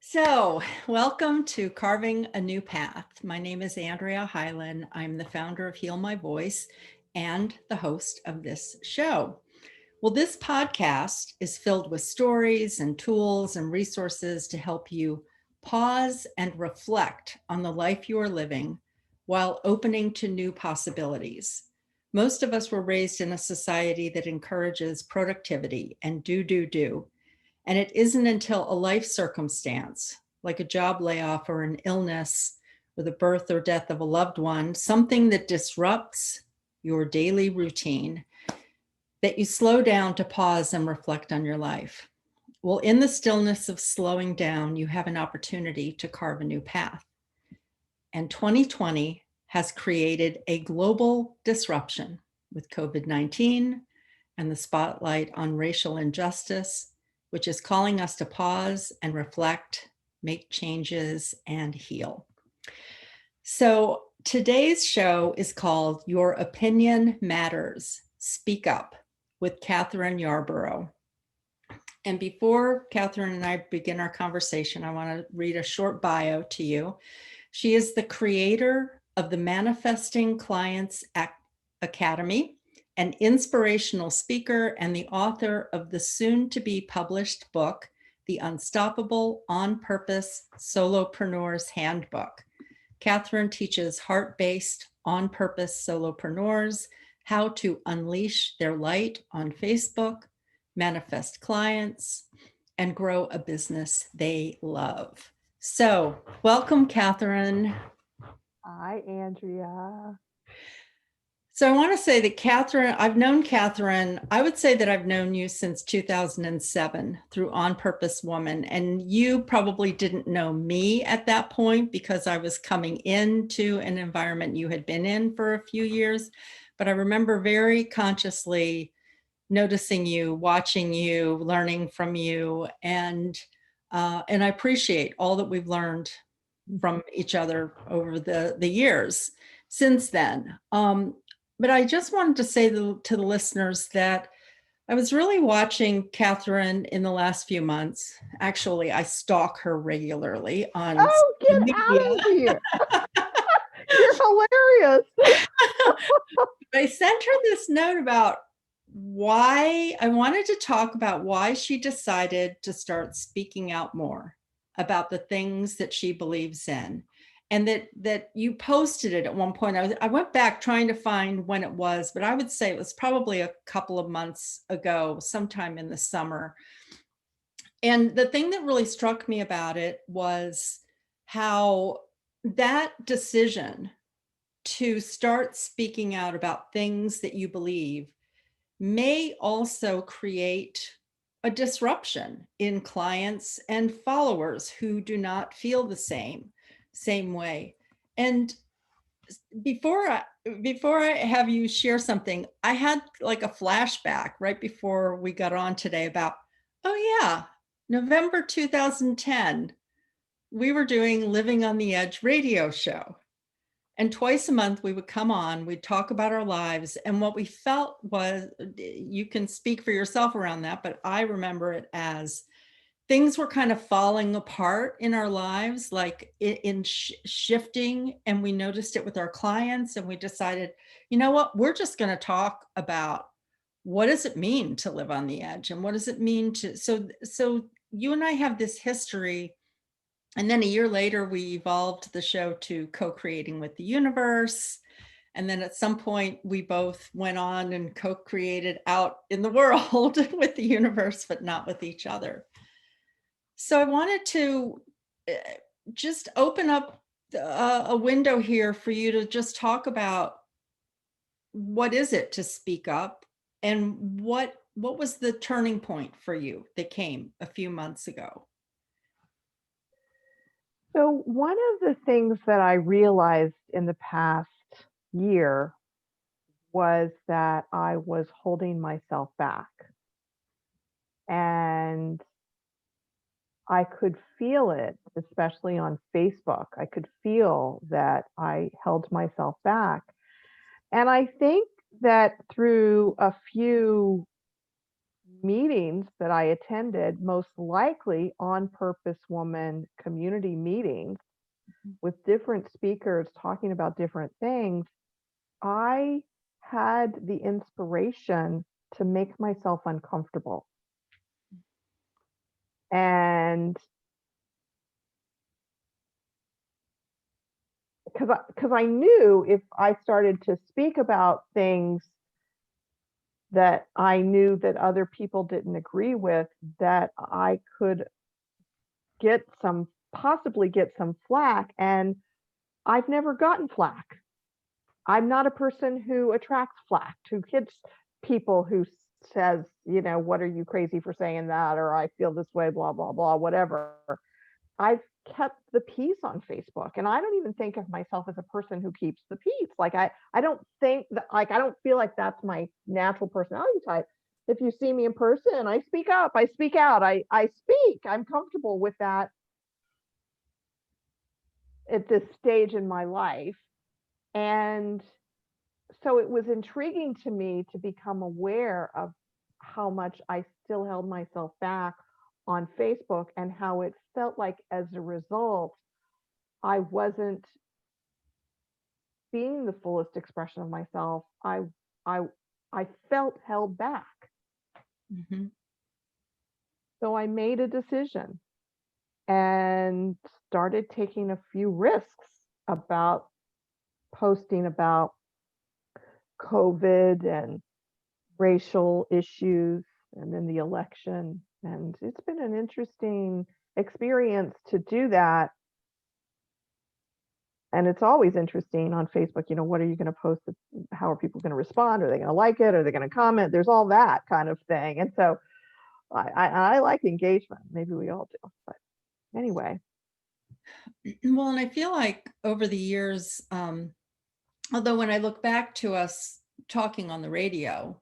So, welcome to Carving a New Path. My name is Andrea Hyland. I'm the founder of Heal My Voice and the host of this show. Well, this podcast is filled with stories and tools and resources to help you pause and reflect on the life you are living while opening to new possibilities. Most of us were raised in a society that encourages productivity and do. And it isn't until a life circumstance, like a job layoff or an illness or the birth or death of a loved one, something that disrupts your daily routine, that you slow down to pause and reflect on your life. Well, in the stillness of slowing down, you have an opportunity to carve a new path. And 2020 has created a global disruption with COVID-19 and the spotlight on racial injustice, which is calling us to pause and reflect, make changes, and heal. So today's show is called Your Opinion Matters, Speak Up with Kathryn Yarborough. And before Kathryn and I begin our conversation, I want to read a short bio to you. She is the creator of the Manifesting Clients Academy, an inspirational speaker, and the author of the soon-to-be published book, The Unstoppable On-Purpose Solopreneur's Handbook. Kathryn teaches heart-based, on-purpose solopreneurs how to unleash their light on Facebook, manifest clients, and grow a business they love. So, welcome, Kathryn. Hi, Andrea. So I want to say that Kathryn, I've known Kathryn, I would say that I've known you since 2007 through On Purpose Woman. And you probably didn't know me at that point because I was coming into an environment you had been in for a few years. But I remember very consciously noticing you, watching you, learning from you. And I appreciate all that we've learned from each other over the years since then. But I just wanted to say to the listeners that I was really watching Kathryn in the last few months. Actually, I stalk her regularly on Oh, get media. out of here. You're hilarious. I sent her this note about why I wanted to talk about why she decided to start speaking out more about the things that she believes in. And that you posted it at one point. I went back trying to find when it was, but I would say it was probably a couple of months ago, sometime in the summer. And the thing that really struck me about it was how that decision to start speaking out about things that you believe may also create a disruption in clients and followers who do not feel the same way. And before I have you share something, I had like a flashback right before we got on today about, oh yeah, November 2010, we were doing Living on the Edge radio show. And twice a month we would come on, we'd talk about our lives. And what we felt was, you can speak for yourself around that, but I remember it as things were kind of falling apart in our lives, like shifting. And we noticed it with our clients. And we decided, you know what, we're just going to talk about what does it mean to live on the edge? And what does it mean to, so you and I have this history. And then a year later, we evolved the show to Co-Creating with the Universe. And then at some point, we both went on and co-created out in the world with the universe, but not with each other. So I wanted to just open up a window here for you to just talk about what is it to speak up, and what was the turning point for you that came a few months ago? So, one of the things that I realized in the past year was that I was holding myself back. And I could feel it, especially on Facebook. I could feel that I held myself back. And I think that through a few meetings that I attended, most likely on purpose woman community meetings with different speakers talking about different things, I had the inspiration to make myself uncomfortable. And because I knew if I started to speak about things that I knew that other people didn't agree with, that I could get some possibly get some flack. And I've never gotten flack. I'm not a person who attracts flack, who hits people who says, what are you crazy for saying that? Or I feel this way, blah, blah, blah, whatever. I've kept the peace on Facebook. And I don't even think of myself as a person who keeps the peace. Like I don't think that, like, I don't feel like that's my natural personality type. If you see me in person, I speak up, I speak out, I speak. I'm comfortable with that at this stage in my life. And so it was intriguing to me to become aware of how much I still held myself back on Facebook, and how it felt like as a result, I wasn't being the fullest expression of myself. I I felt held back. Mhm. So I made a decision and started taking a few risks about posting about COVID and racial issues and then the election. And it's been an interesting experience to do that. And it's always interesting on Facebook, what are you going to post? How are people going to respond? Are they going to like it? Are they going to comment? There's all that kind of thing. And so I like engagement. Maybe we all do. But anyway. Well, and I feel like over the years, although when I look back to us talking on the radio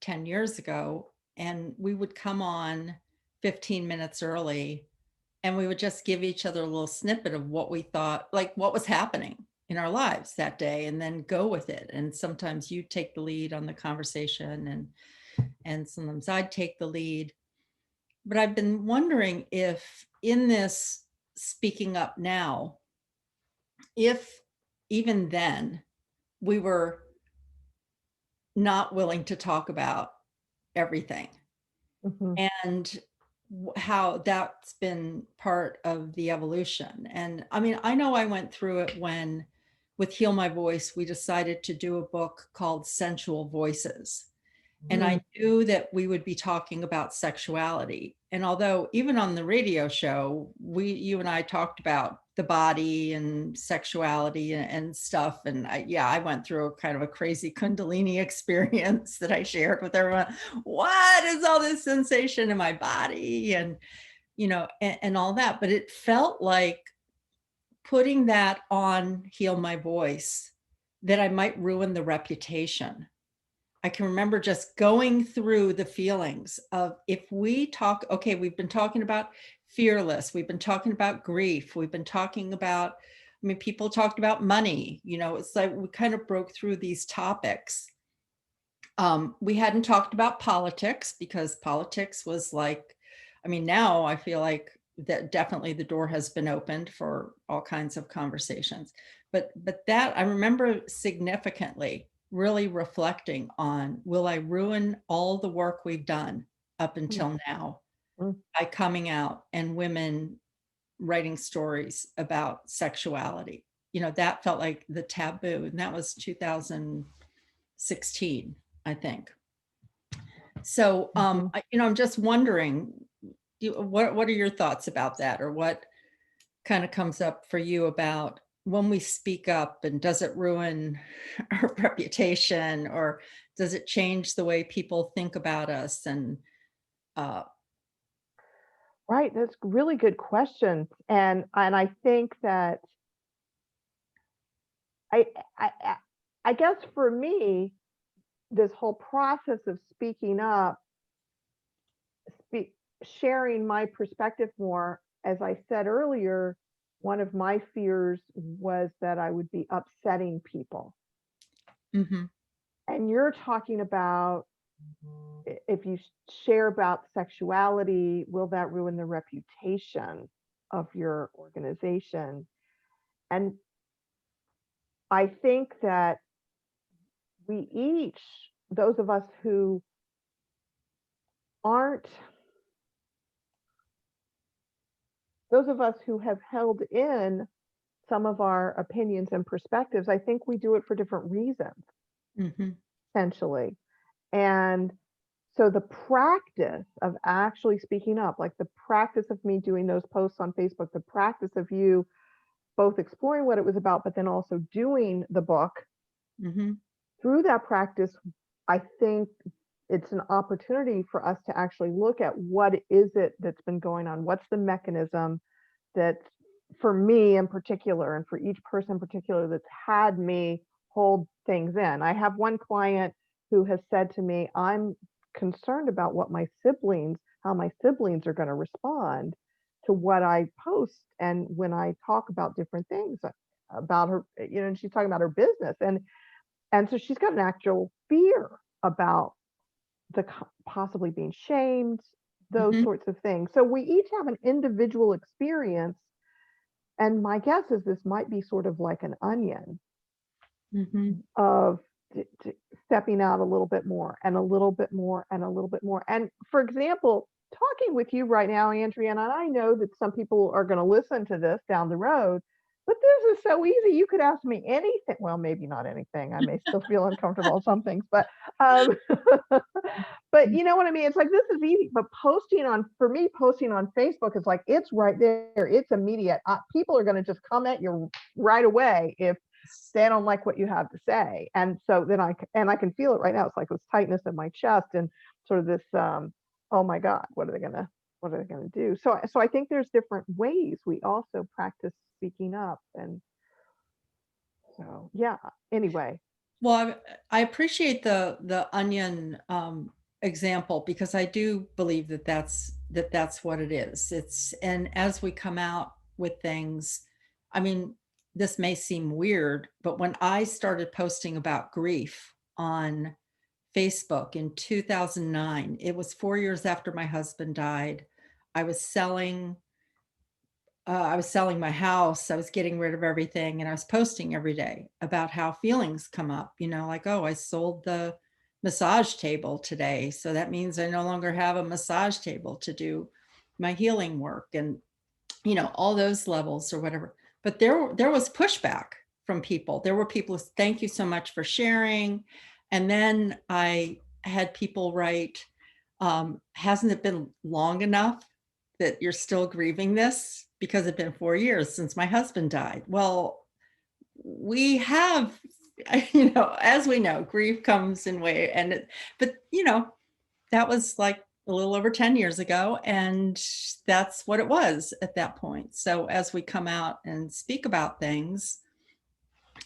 10 years ago, and we would come on 15 minutes early, and we would just give each other a little snippet of what we thought, like what was happening in our lives that day, and then go with it. And sometimes you take the lead on the conversation, and sometimes I'd take the lead. But I've been wondering if in this speaking up now, if even then we were not willing to talk about everything, Mhm. and how that's been part of the evolution. And I mean, I know I went through it when with Heal My Voice, we decided to do a book called Sensual Voices. And Mhm. I knew that we would be talking about sexuality. And although even on the radio show, you and I talked about the body and sexuality and stuff. And I went through a kind of a crazy Kundalini experience that I shared with everyone. What is all this sensation in my body? And, and all that. But it felt like putting that on Heal My Voice, that I might ruin the reputation. I can remember just going through the feelings of, if we talk, okay, we've been talking about fearless, we've been talking about grief, we've been talking about, I mean, people talked about money, it's like we kind of broke through these topics. We hadn't talked about politics, because politics was like, I mean, now I feel like that definitely the door has been opened for all kinds of conversations. But that I remember significantly really reflecting on, will I ruin all the work we've done up until now Mhm. by coming out and women writing stories about sexuality? That felt like the taboo, and that was 2016, I think. So, Mhm. I'm just wondering, what are your thoughts about that, or what kind of comes up for you about when we speak up, and does it ruin our reputation, or does it change the way people think about us? And uh, Right. That's really good questions. And I think that I I I I guess for me, this whole process of speaking up, speak, sharing my perspective more, as I said earlier, one of my fears was that I would be upsetting people. mhm, And you're talking about if you share about sexuality, will that ruin the reputation of your organization? And I think that we each, those of us who aren't, those of us who have held in some of our opinions and perspectives, I think we do it for different reasons, Mhm. essentially. And so the practice of actually speaking up, like the practice of me doing those posts on Facebook, the practice of you both exploring what it was about, but then also doing the book, Mhm. through that practice, I think it's an opportunity for us to actually look at what is it that's been going on? What's the mechanism that, for me in particular, and for each person in particular, that's had me hold things in? I have one client who has said to me, I'm concerned about what my siblings, how my siblings are going to respond to what I post. And when I talk about different things about her, and she's talking about her business. And so she's got an actual fear about possibly being shamed, those Mhm. sorts of things. So we each have an individual experience. And my guess is this might be sort of like an onion Mhm. of stepping out a little bit more and a little bit more and a little bit more. And for example, talking with you right now, Andrea, and I know that some people are going to listen to this down the road, but this is so easy. You could ask me anything. Well, maybe not anything. I may still feel uncomfortable with some things, but but you know what I mean? It's like this is easy, but for me, posting on Facebook is like it's right there. It's immediate. People are going to just come at you right away if they don't like what you have to say. And so then I can feel it right now. It's like this tightness in my chest and sort of this oh my God, what are they gonna do? So I think there's different ways we also practice speaking up. And so yeah, anyway. Well, I appreciate the onion, example because I do believe that that's what it is. It's and as we come out with things, I mean, this may seem weird, but when I started posting about grief on Facebook in 2009, it was 4 years after my husband died. I was selling I was selling my house, I was getting rid of everything, and I was posting every day about how feelings come up, like, "Oh, I sold the massage table today, so that means I no longer have a massage table to do my healing work," and, all those levels or whatever. But there was pushback from people. There were people, "Thank you so much for sharing," and then I had people write, "Hasn't it been long enough that you're still grieving this? Because it's been 4 years since my husband died." Well, we have, as we know, grief comes in way and but, that was like a little over 10 years ago, and that's what it was at that point. So as we come out and speak about things,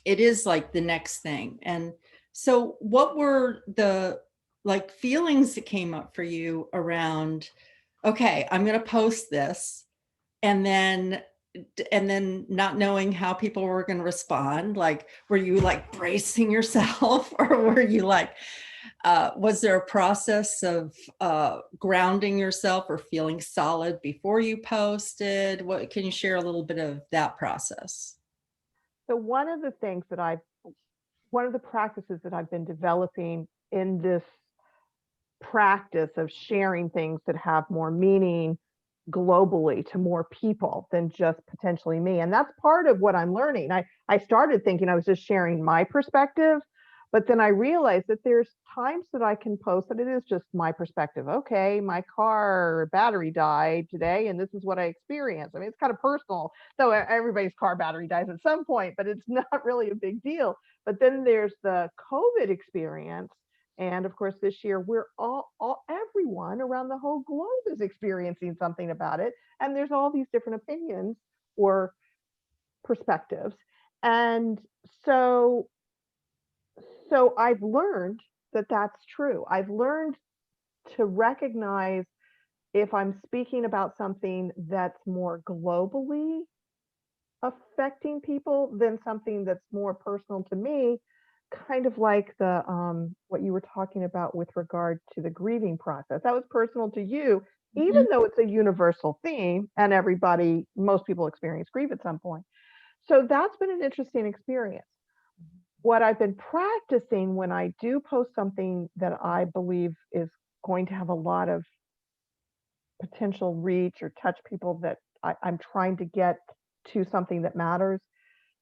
it is like the next thing. And so what were the like feelings that came up for you around, okay, I'm going to post this, and then not knowing how people were going to respond? Like, were you like bracing yourself or were you like, was there a process of grounding yourself or feeling solid before you posted? What can you share a little bit of that process? So one of the practices that I've been developing in this practice of sharing things that have more meaning globally to more people than just potentially me. And that's part of what I'm learning. I started thinking I was just sharing my perspective, but then I realized that there's times that I can post that it is just my perspective. Okay, my car battery died today, and this is what I experienced. I mean, it's kind of personal, though everybody's car battery dies at some point, but it's not really a big deal. But then there's the COVID experience. And of course, this year we're everyone around the whole globe is experiencing something about it. And there's all these different opinions or perspectives. And so, so I've learned that that's true. I've learned to recognize if I'm speaking about something that's more globally affecting people than something that's more personal to me, kind of like the what you were talking about with regard to the grieving process. That was personal to you, even Mhm. though it's a universal theme and most people experience grief at some point. So that's been an interesting experience. What I've been practicing when I do post something that I believe is going to have a lot of potential reach or touch people that I'm trying to get to something that matters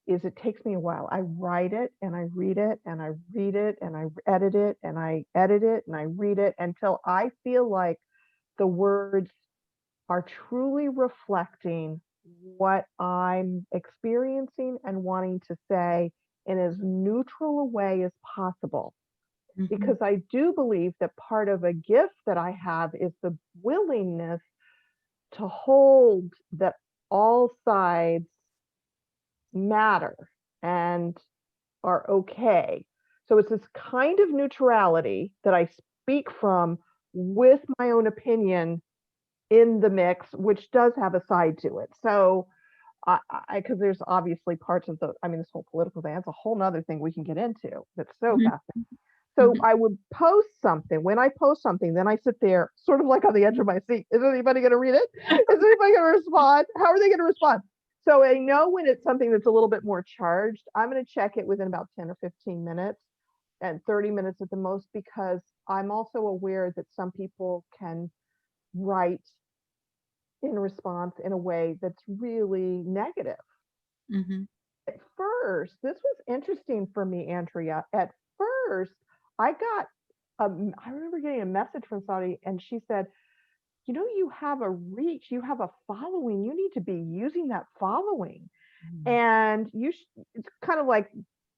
is it takes me a while. I write it and I read it and I read it and I edit it and I edit it and I read it until I feel like the words are truly reflecting what I'm experiencing and wanting to say in as neutral a way as possible. Mhm. Because I do believe that part of a gift that I have is the willingness to hold that all sides matter and are okay. So it's this kind of neutrality that I speak from with my own opinion in the mix, which does have a side to it. So because there's obviously parts of this whole political thing, that's a whole nother thing we can get into. That's so Mhm. fascinating. So Mhm. I would post something. When I post something, then I sit there sort of like on the edge of my seat. Is anybody going to read it? Is anybody going to respond? How are they going to respond? So I know when it's something that's a little bit more charged, I'm going to check it within about 10 or 15 minutes and 30 minutes at the most, because I'm also aware that some people can write in response in a way that's really negative. Mhm. At first, this was interesting for me, Andrea. At first, I got, I remember getting a message from Saudi, and she said, "You know, you have a reach, you have a following. You need to be using that following, Mhm. and it's kind of like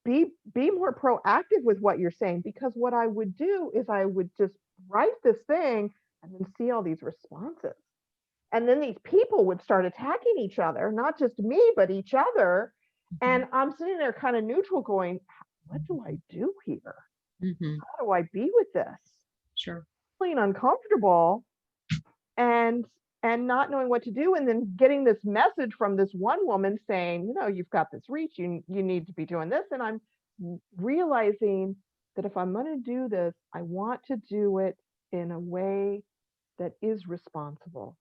be more proactive with what you're saying." Because what I would do is I would just write this thing and then see all these responses, and then these people would start attacking each other, not just me, but each other. Mhm. And I'm sitting there kind of neutral going, what do I do here? Mhm. How do I be with this? Sure. Feeling uncomfortable and not knowing what to do. And then getting this message from this one woman saying, you've got this reach, you need to be doing this. And I'm realizing that if I'm going to do this, I want to do it in a way that is responsible,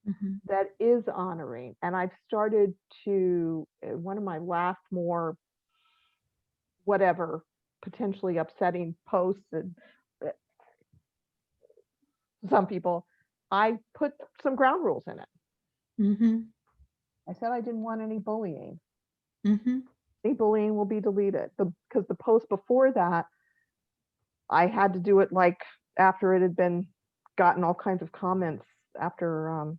Mhm. that is honoring. And I've started to, one of my last more, whatever, potentially upsetting posts and uh, some people, I put some ground rules in it. Mhm. I said I didn't want any bullying. Mhm. Any bullying will be deleted. Because the post before that, I had to do it like after it had been gotten all kinds of comments after a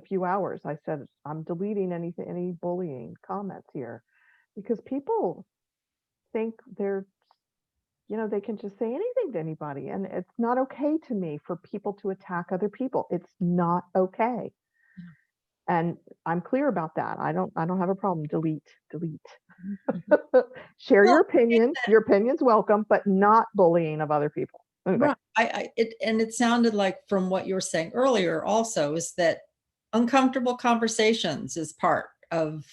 few hours. I said I'm deleting any bullying comments here, because people think they can just say anything to anybody, and it's not okay to me for people to attack other people. It's not okay. And I'm clear about that. I don't have a problem. Delete. Mhm. Mhm. Share Well, your opinion. Your opinion's welcome, but not bullying of other people. Okay. right. It sounded like from what you were saying earlier also is that uncomfortable conversations is part of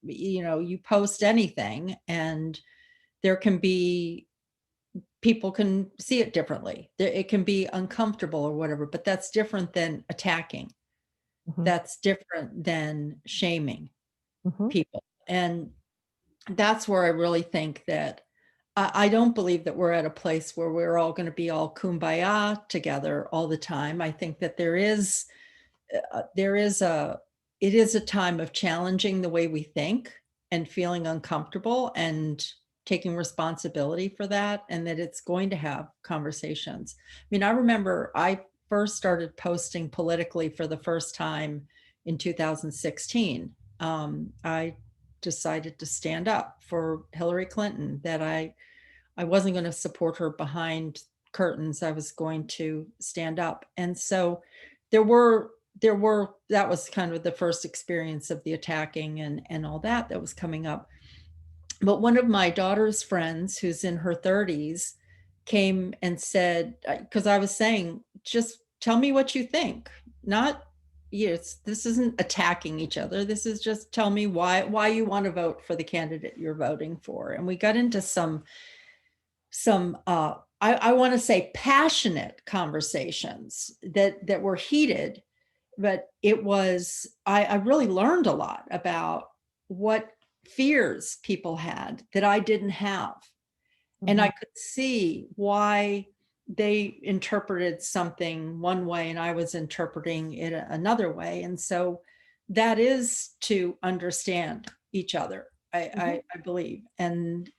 you post anything and there can be people can see it differently. It can be uncomfortable or whatever, but that's different than attacking. Mhm, That's different than shaming mhm, people. And that's where I really think that I don't believe that we're at a place where we're all going to be all kumbaya together all the time. I think that there is a it is a time of challenging the way we think and feeling uncomfortable and taking responsibility for that, and that it's going to have conversations. I mean, I remember I first started posting politically for the first time in 2016. I decided to stand up for Hillary Clinton, that I wasn't going to support her behind curtains. I was going to stand up. And so that was kind of the first experience of the attacking and all that was coming up. But one of my daughter's friends, who's in her 30s, came and said, because I was saying, just tell me what you think, not yes, this isn't attacking each other. This is just tell me why you want to vote for the candidate you're voting for. And we got into some I want to say passionate conversations that were heated, but it was I really learned a lot about what fears people had that I didn't have. And I Mhm. could see why they interpreted something one way and I was interpreting it another way. And so that is to understand each other, Mhm. I believe. And,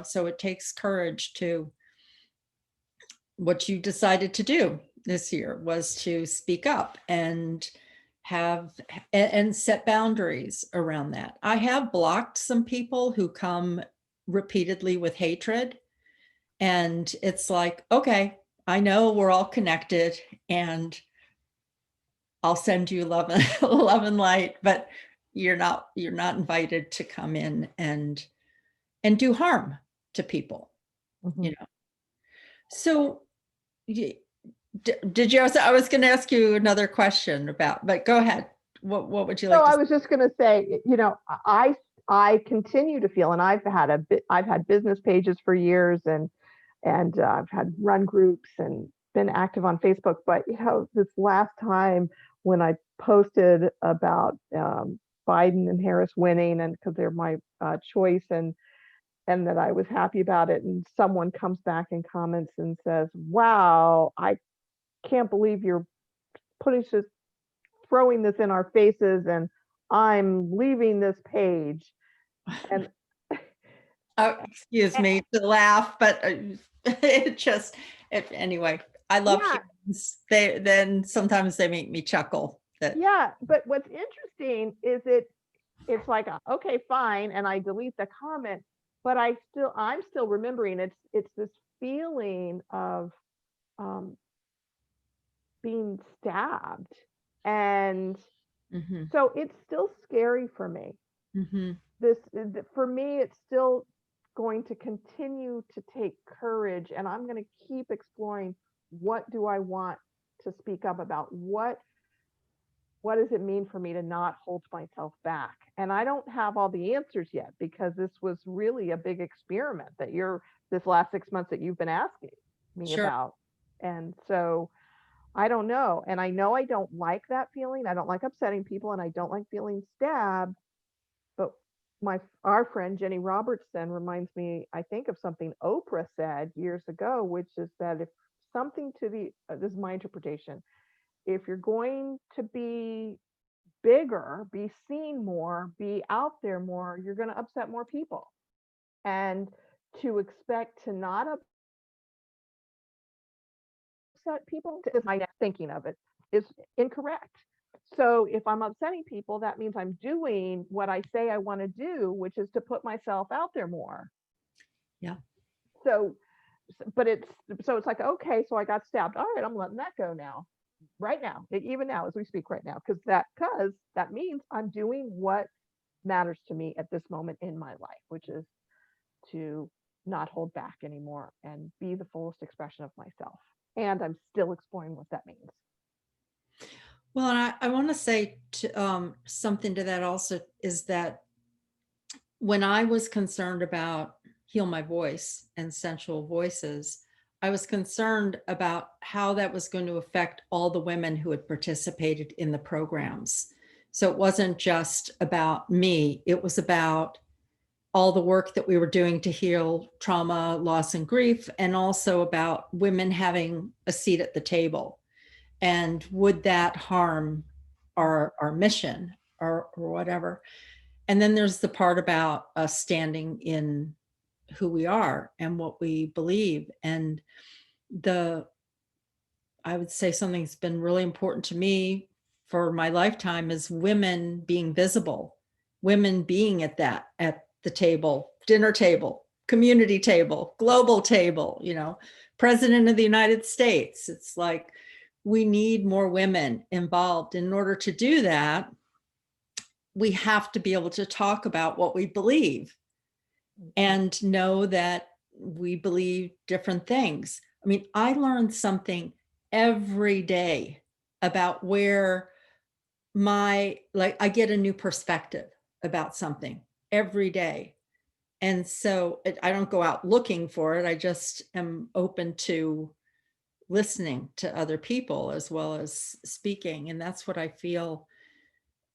so it takes courage to what you decided to do this year was to speak up and have and set boundaries around that. I have blocked some people who come repeatedly with hatred, and it's like, okay, I know we're all connected and I'll send you love and love and light, but you're not invited to come in and do harm to people, you Mhm. know. So did you, I was going to ask you another question about, but go ahead. What would you So like to I say? was just going to say, I continue to feel, and I've had business pages for years, and I've had run groups and been active on Facebook. But this last time when I posted about Biden and Harris winning, and because they're my choice, and that I was happy about it, and someone comes back and comments and says, "Wow, I can't believe you're putting this throwing this in our faces, and I'm leaving this page." And Oh, excuse me to laugh, but it just, anyway, I love yeah, humans. Then sometimes they make me chuckle that, yeah. But what's interesting is it's like, okay, fine, and I delete the comment, but I'm still remembering it's this feeling of um, being stabbed, and mhm, so it's still scary for me. mhm. For me, it's still going to continue to take courage, and I'm going to keep exploring, what do I want to speak up about? What does it mean for me to not hold myself back? And I don't have all the answers yet, because this was really a big experiment that you're this last 6 months that you've been asking me Sure. about. And so I don't know. And I know I don't like that feeling. I don't like upsetting people, and I don't like feeling stabbed. But our friend Jenny Robertson reminds me, I think, of something Oprah said years ago, which is that if something to the this is my interpretation, if you're going to be bigger, be seen more, be out there more, you're going to upset more people. And to expect to not upset people is my next thinking of it is incorrect. So if I'm upsetting people, that means I'm doing what I say I want to do, which is to put myself out there more. Yeah. So, but it's like, okay, so I got stabbed. All right, I'm letting that go now, right now, even now as we speak right now, because that means I'm doing what matters to me at this moment in my life, which is to not hold back anymore and be the fullest expression of myself. And I'm still exploring what that means. Well, and I want to say something to that also is that when I was concerned about Heal My Voice and Sensual Voices, I was concerned about how that was going to affect all the women who had participated in the programs. So it wasn't just about me, it was about all the work that we were doing to heal trauma, loss, and grief, and also about women having a seat at the table. And would that harm our mission or whatever? And then there's the part about us standing in who we are and what we believe. And the, I would say something that's been really important to me for my lifetime is women being visible, women being at the table, dinner table, community table, global table, president of the United States. It's like we need more women involved. In order to do that, we have to be able to talk about what we believe and know that we believe different things. I mean, I learned something every day about where I get a new perspective about something every day. And so I don't go out looking for it. I just am open to listening to other people as well as speaking. And that's what I feel.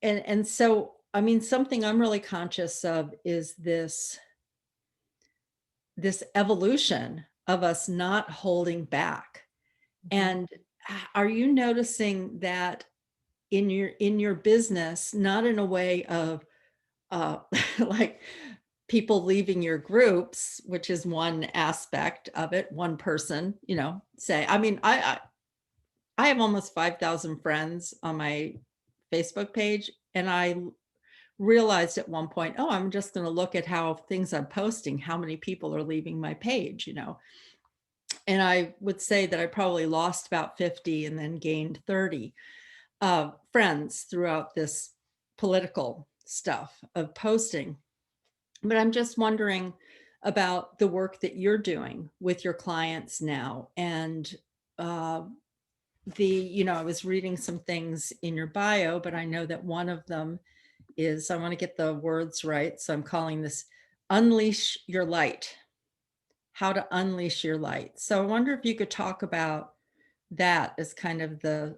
And so, I mean, something I'm really conscious of is this evolution of us not holding back. Mhm. And are you noticing that in your business, not in a way of uh, like people leaving your groups, which is one aspect of it, one person, say, I mean, I have almost 5,000 friends on my Facebook page, and I realized at one point, oh, I'm just going to look at how things I'm posting, how many people are leaving my page. And I would say that I probably lost about 50 and then gained 30 friends throughout this political stuff of posting. But I'm just wondering about the work that you're doing with your clients now. And uh, I was reading some things in your bio, but I know that one of them is, I want to get the words right. So I'm calling this Unleash Your Light, how to unleash your light. So I wonder if you could talk about that as kind of the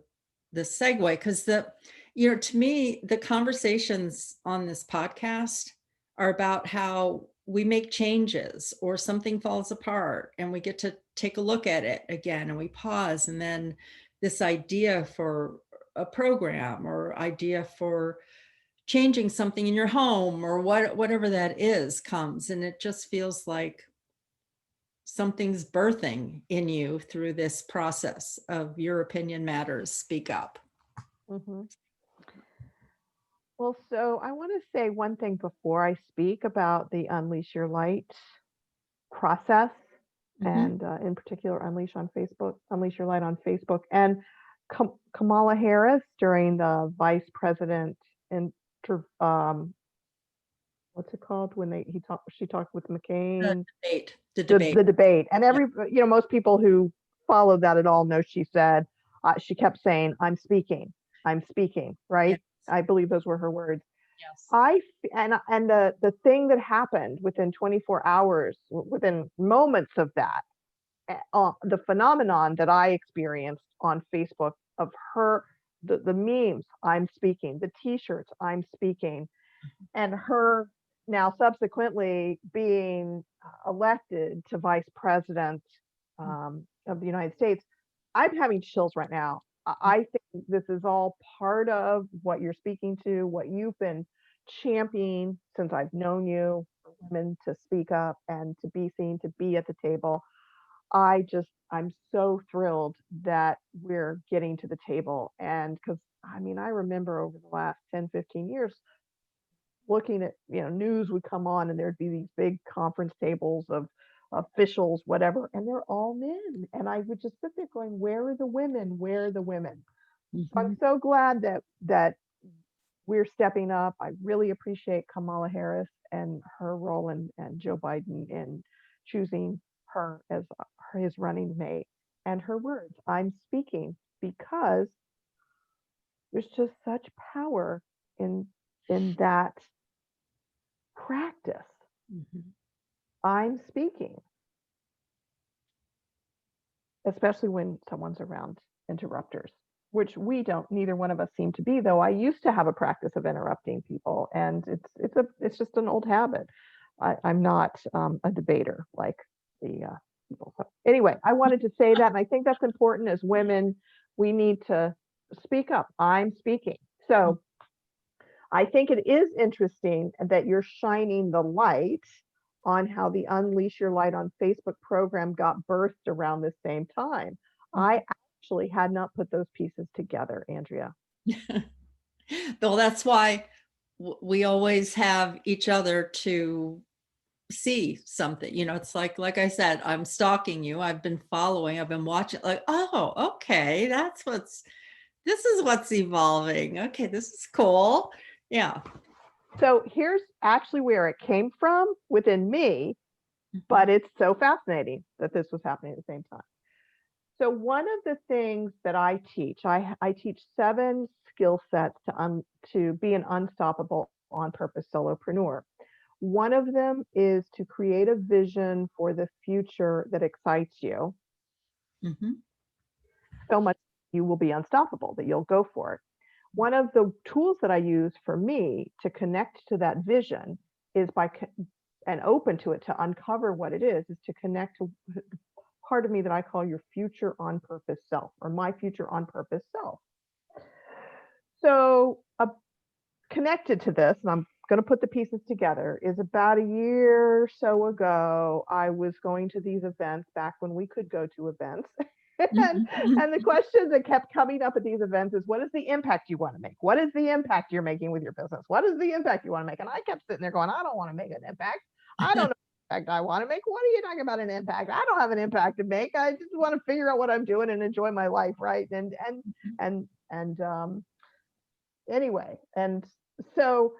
segue, because to me, the conversations on this podcast are about how we make changes or something falls apart and we get to take a look at it again and we pause, and then this idea for a program or idea for changing something in your home or whatever that is comes, and it just feels like something's birthing in you through this process of your opinion matters, speak up. Mhm. Well, so I want to say one thing before I speak about the Unleash Your Light process, Mhm. and in particular, Unleash Your Light on Facebook, and Kamala Harris during the vice president inter, what's it called when she talked with The McCain, debate, the the debate. the debate, and Yeah. most people who followed that at all know she said, she kept saying, I'm speaking, Yes. right? I believe those were her words. Yes. And the thing that happened within 24 hours, within moments of that, the phenomenon that I experienced on Facebook of her, the memes, I'm speaking, the t-shirts, I'm speaking, and her now subsequently being elected to vice president of the United States. I'm having chills right now. I think this is all part of what you're speaking to, what you've been championing since I've known you, for women to speak up and to be seen, to be at the table. I'm so thrilled that we're getting to the table. And because I mean, I remember over the last 10, 15 years, looking at, news would come on and there'd be these big conference tables of officials, whatever, and they're all men. And I would just sit there going, where are the women? Where are the women? So I'm Mhm. so glad that we're stepping up. I really appreciate Kamala Harris and her role, and Joe Biden in choosing her as his running mate, and her words, I'm speaking, because there's just such power in that practice. Mhm. I'm speaking, especially when someone's around interrupters, which neither one of us seem to be, though I used to have a practice of interrupting people, and it's just an old habit. I'm not a debater like the people. So anyway, I wanted to say that, and I think that's important as women. We need to speak up. I'm speaking. So I think it is interesting that you're shining the light on how the Unleash Your Light on Facebook program got birthed around the same time. I actually had not put those pieces together, Andrea. Well, that's why we always have each other to see something. It's like I said, I'm stalking you. I've been following, I've been watching, like, oh, okay, this is what's evolving. Okay, this is cool. Yeah. So here's actually where it came from within me, Mhm. but it's so fascinating that this was happening at the same time. So one of the things that I teach, I teach 7 skill sets to be an unstoppable on purpose solopreneur. One of them is to create a vision for the future that excites you Mhm. so much you will be unstoppable, that you'll go for it. One of the tools that I use for me to connect to that vision is and open to it, to uncover what it is to connect to part of me that I call your future on purpose self, or my future on purpose self. So, connected to this, and I'm going to put the pieces together, is about a year or so ago, I was going to these events back when we could go to events. and, Mhm. Mhm. and the questions that kept coming up at these events is, what is the impact you want to make? What is the impact you're making with your business? What is the impact you want to make? And I kept sitting there going, I don't want to make an impact. I don't know what impact I want to make. What are you talking about an impact? I don't have an impact to make. I just want to figure out what I'm doing and enjoy my life, right? And anyway, and so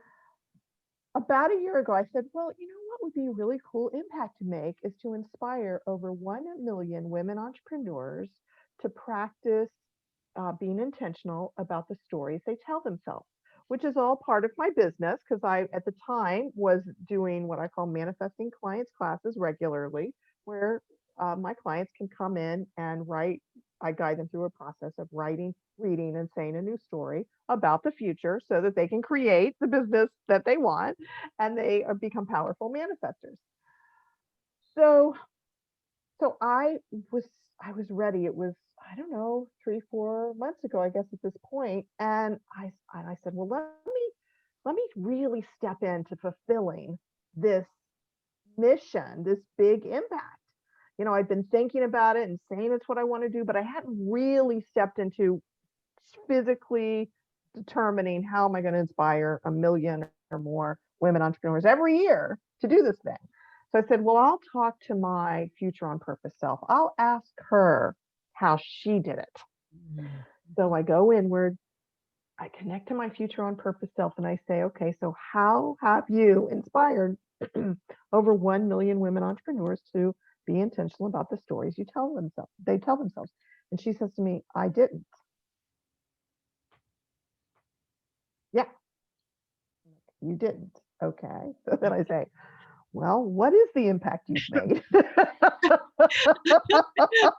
about a year ago, I said, well, you know what would be a really cool impact to make is to inspire over 1 million women entrepreneurs to practice being intentional about the stories they tell themselves, which is all part of my business, because I, at the time, was doing what I call manifesting clients classes regularly, where my clients can come in and write. I guide them through a process of writing, reading, and saying a new story about the future so that they can create the business that they want, and they become powerful manifestors. So so was I was ready. It was, I don't know, 3, 4 months ago, I guess, at this point. And I said, well, let me really step into fulfilling this mission, this big impact. I've been thinking about it and saying it's what I want to do, but I hadn't really stepped into physically determining how am I going to inspire 1 million or more women entrepreneurs every year to do this thing. So I said, well, I'll talk to my future on purpose self. I'll ask her how she did it. Mhm. So I go inward, I connect to my future on purpose self, and I say, okay, so how have you inspired over 1 million women entrepreneurs to be intentional about the stories they tell themselves? And she says to me, I didn't. Yeah, you didn't. Okay. So then I say, well, what is the impact you've made?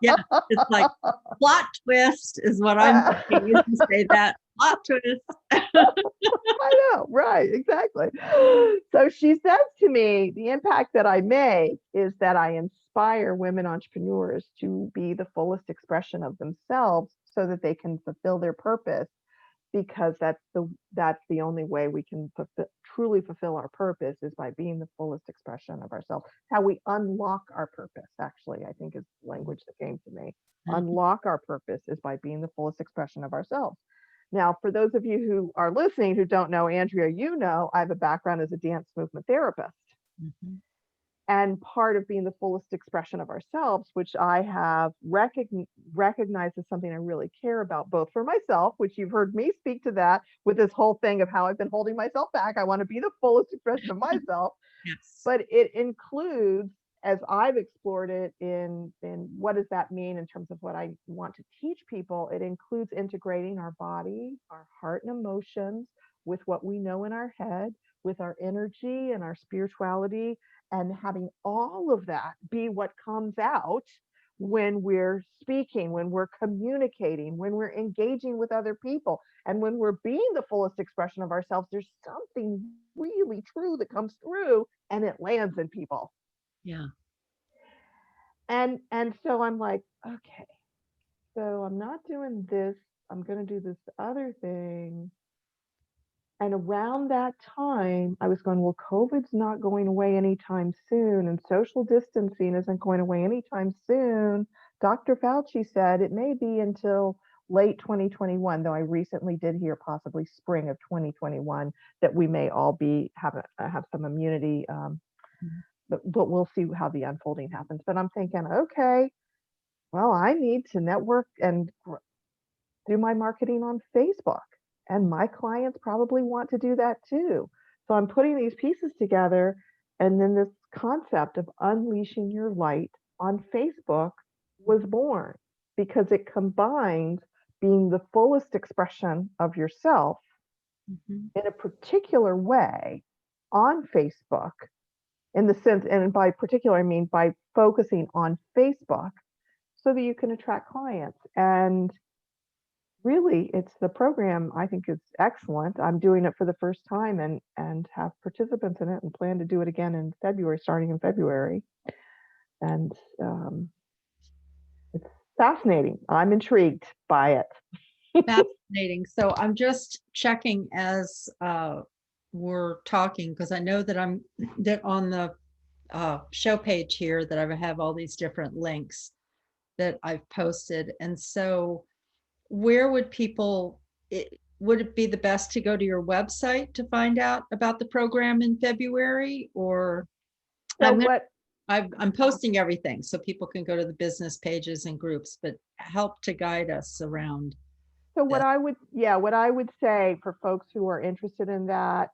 Yeah, it's like plot twist is what I'm thinking as you say that. Plot twist. I know, right, exactly. So she says to me, the impact that I make is that I inspire women entrepreneurs to be the fullest expression of themselves so that they can fulfill their purpose, because that's the only way we can truly fulfill our purpose, is by being the fullest expression of ourselves. How we unlock our purpose, actually, I think, is language that came to me. Mhm. Unlock our purpose is by being the fullest expression of ourselves. Now, for those of you who are listening who don't know Andrea, I have a background as a dance movement therapist. Mhm. And part of being the fullest expression of ourselves, which I have recognized as something I really care about, both for myself, which you've heard me speak to that with this whole thing of how I've been holding myself back. I want to be the fullest expression of myself, Yes. but it includes, as I've explored it in what does that mean in terms of what I want to teach people, it includes integrating our body, our heart and emotions with what we know in our head, with our energy and our spirituality, and having all of that be what comes out when we're speaking, when we're communicating, when we're engaging with other people, and when we're being the fullest expression of ourselves. There's something really true that comes through and it lands in people. Yeah. And so I'm like, okay, so I'm not doing this, I'm going to do this other thing. And around that time, I was going, well, COVID's not going away anytime soon, and social distancing isn't going away anytime soon. Dr. Fauci said it may be until late 2021, though I recently did hear possibly spring of 2021 that we may all have some immunity. Mhm. But we'll see how the unfolding happens. But I'm thinking, okay, well, I need to network and do my marketing on Facebook. And my clients probably want to do that too. So I'm putting these pieces together. And then this concept of unleashing your light on Facebook was born. because it combines being the fullest expression of yourself Mhm. in a particular way on Facebook, in the sense, and by particular, I mean by focusing on Facebook so that you can attract clients. And really, it's the program I think is excellent. I'm doing it for the first time and have participants in it and plan to do it again in February, starting in February. And it's fascinating. I'm intrigued by it. Fascinating. So I'm just checking as we're talking, because I know that that on the show page here that I have all these different links that I've posted. And so where would would it be the best to go to your website to find out about the program in February? Or So I'm gonna, what I'm posting everything so people can go to the business pages and groups, but help to guide us around So what this. I would, yeah, what I would say for folks who are interested in that,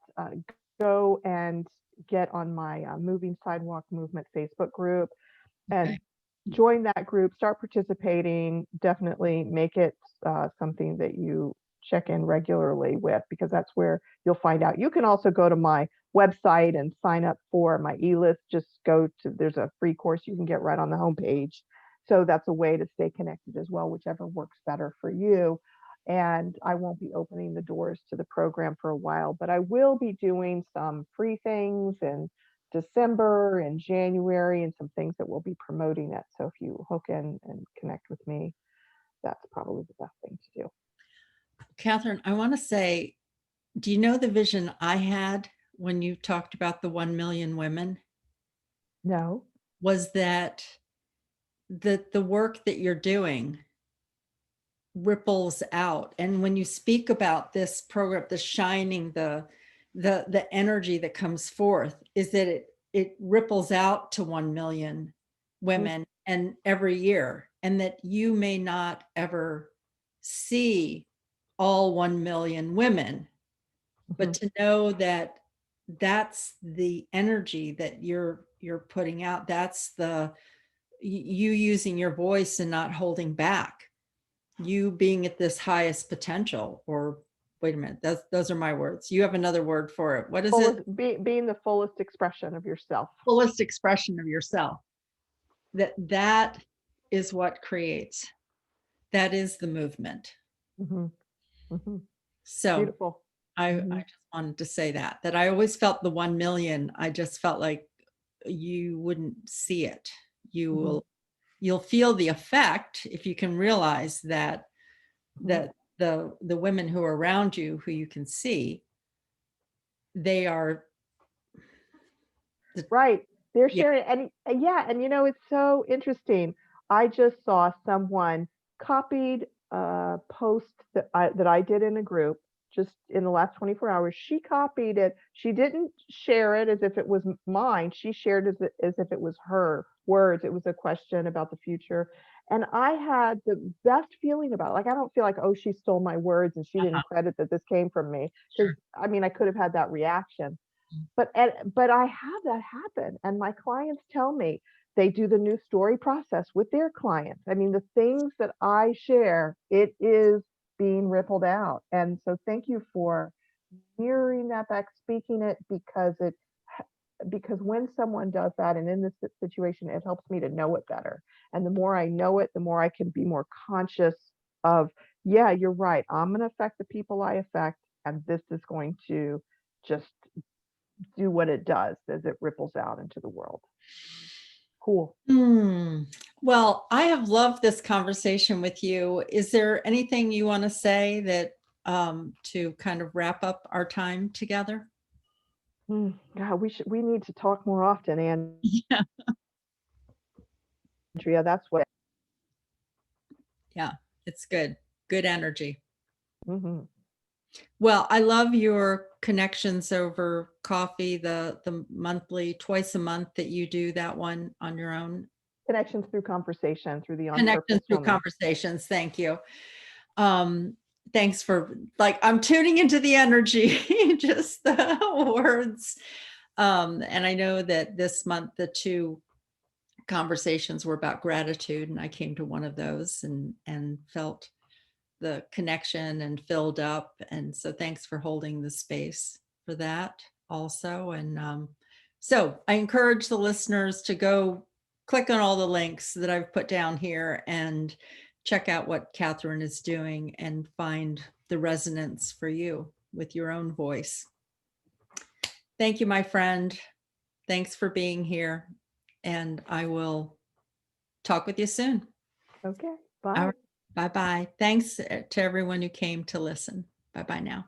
go and get on my Moving Sidewalk Movement Facebook group Okay. and join that group, start participating, definitely make it something that you check in regularly with, because that's where you'll find out. You can also go to my website and sign up for my e-list. Just go to, there's a free course you can get right on the homepage. So that's a way to stay connected as well, whichever works better for you. And I won't be opening the doors to the program for a while, but I will be doing some free things in December and January, and some things that will be promoting it. So if you hook in and connect with me, that's probably the best thing to do. Kathryn, I want to say, do you know the vision I had when you talked about the 1 million women? No. Was that the work that you're doing ripples out. And when you speak about this program, the shining, the energy that comes forth is that it ripples out to 1 million women and every year, and that you may not ever see all 1 million women, but to know that that's the energy that you're putting out. That's you using your voice and not holding back, you being at this highest potential. Or wait a minute, those are my words. You have another word for it. What is it? Being the fullest expression of yourself. Fullest expression of yourself. That is what creates. That is the movement. Mm-hmm. Mm-hmm. So Beautiful. I Mm-hmm. just wanted to say that I always felt the 1 million. I just felt like you wouldn't see it. Mm-hmm. You'll feel the effect if you can realize that Mm-hmm. the women who are around you, who you can see, they are Right. They're yeah. sharing, and yeah, and it's so interesting. I just saw someone copied a post that I did in a group just in the last 24 hours. She copied it. She didn't share it as if it was mine. She shared as if it was her words. It was a question about the future. And I had the best feeling about it. Like, I don't feel like, oh, she stole my words and she didn't credit that this came from me. Because Sure. I mean, I could have had that reaction. But I have that happen, and my clients tell me they do the new story process with their clients. I mean, the things that I share, it is being rippled out. And so thank you for mirroring that back, speaking it, because when someone does that, and in this situation, it helps me to know it better. And the more I know it, the more I can be more conscious of, yeah, you're right. I'm going to affect the people I affect, and this is going to just do what it does as it ripples out into the world. Cool. Well, I have loved this conversation with you. Is there anything you want to say that to kind of wrap up our time together? God, we need to talk more often, Yeah. Andrea. That's what. Yeah, it's good. Good energy. Mm-hmm. Well, I love your connections over coffee, the monthly, twice a month that you do that one on your own. Connections through conversation, through the On Connections Purpose through Woman. conversations. Thank you. Thanks for, like, I'm tuning into the energy, just the words. And I know that this month, the two conversations were about gratitude, and I came to one of those and felt the connection and filled up. And so thanks for holding the space for that also. And so I encourage the listeners to go click on all the links that I've put down here and check out what Kathryn is doing and find the resonance for you with your own voice. Thank you, my friend. Thanks for being here. And I will talk with you soon. Okay, All bye. right. Bye-bye. Thanks to everyone who came to listen. Bye-bye now.